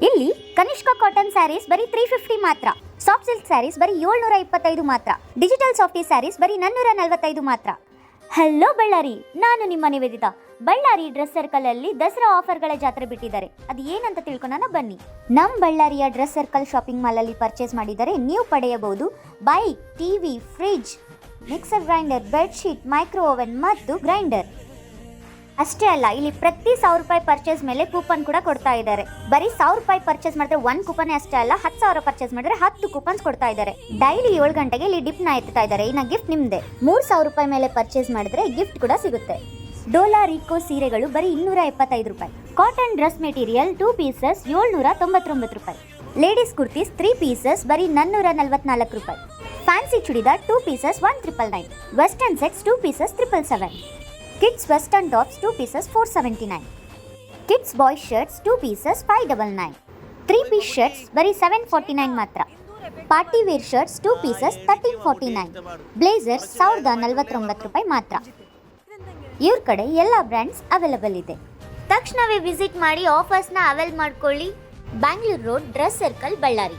ಇಲ್ಲಿ ಕನಿಷ್ಕ ಕಾಟನ್ ಸ್ಯಾರೀಸ್ ಬರೀ 350 ಮಾತ್ರ. ಸಾಫ್ಟ್ ಸಿಲ್ಕ್ ಸ್ಯಾರೀಸ್ ಬರೀ 725 ಮಾತ್ರ. ಡಿಜಿಟಲ್ ಸಾಫ್ಟಿ ಸ್ಯಾರೀಸ್ ಬರೀ 445 ಮಾತ್ರ. ಹಲೋ ಬಳ್ಳಾರಿ, ನಾನು ನಿಮ್ಮ ನಿವೇದಿತಾ. ಬಳ್ಳಾರಿ ಡ್ರೆಸ್ ಸರ್ಕಲ್ ಅಲ್ಲಿ ದಸರಾ ಆಫರ್ಗಳ ಜಾತ್ರೆ ಬಿಟ್ಟಿದ್ದಾರೆ. ಅದು ಏನಂತ ತಿಳ್ಕೊಳ್ಳೋಣ ಬನ್ನಿ. ನಮ್ಮ ಬಳ್ಳಾರಿಯ ಡ್ರೆಸ್ ಸರ್ಕಲ್ ಶಾಪಿಂಗ್ ಮಾಲ್ ಅಲ್ಲಿ ಪರ್ಚೇಸ್ ಮಾಡಿದರೆ ನೀವು ಪಡೆಯಬಹುದು bike, TV, fridge, mixer grinder, bedsheet, micro oven ಮತ್ತು ಗ್ರೈಂಡರ್. ಅಷ್ಟೇ ಅಲ್ಲ, ಇಲ್ಲಿ ಪ್ರತಿ 1000 ರೂಪಾಯಿ ಪರ್ಚೇಸ್ ಮೇಲೆ ಕೂಪನ್ ಕೂಡ ಕೊಡ್ತಾ ಇದ್ದಾರೆ. ಬರೀ 1000 ರೂಪಾಯಿ ಪರ್ಚೇಸ್ ಮಾಡಿದ್ರೆ 1 ಕೂಪನ್ ಅಷ್ಟೇ ಅಲ್ಲ, 10,000 ಪರ್ಚೇಸ್ ಮಾಡಿದ್ರೆ 10 ಕೂಪನ್ಸ್ ಕೊಡ್ತಾ ಇದ್ದಾರೆ. ಡೈಲಿ 7 ಗಂಟೆಗೆ ಇಲ್ಲಿ ಡಿಪ್ ನ ಎತ್ತಾ ಇದ್ದಾರೆ. ಇನ್ನು ಗಿಫ್ಟ್ ನಿಮ್ದೆ. 3000 ರೂಪಾಯಿ ಮೇಲೆ ಪರ್ಚೇಸ್ ಮಾಡಿದ್ರೆ ಗಿಫ್ಟ್ ಕೂಡ ಸಿಗುತ್ತೆ. ಡೋಲಾ ರಿಕೋ ಸೀರೆಗಳು ಬರೀ 275 ರೂಪಾಯಿ. ಕಾಟನ್ ಡ್ರೆಸ್ ಮೆಟೀರಿಯಲ್ 2 ಪೀಸಸ್ 799 ರೂಪಾಯಿ. ಲೇಡೀಸ್ ಕುರ್ತೀಸ್ 3 ಪೀಸಸ್ ಬರೀ 444 ರೂಪಾಯಿ. Fancy churidar 2 pieces 1999. Western sets 2 pieces 777. Kids western tops 2 pieces 479. Kids boys shirts 2 pieces 599. 3 piece shirts ಬರೀ 749 ಮಾತ್ರ. Party wear shirts 2 pieces 1349. Blazers 1049 ರೂಪಾಯಿ ಮಾತ್ರ. ಇವ್ರ ಕಡೆ ಎಲ್ಲ ಬ್ರ್ಯಾಂಡ್ಸ್ ಅವೈಲೇಬಲ್ ಇದೆ. ತಕ್ಷಣವೇ ವಿಸಿಟ್ ಮಾಡಿ ಆಫರ್ಸ್ನ ಅವೈಲ್ ಮಾಡ್ಕೊಳ್ಳಿ. Bangalore road dress circle, Ballari.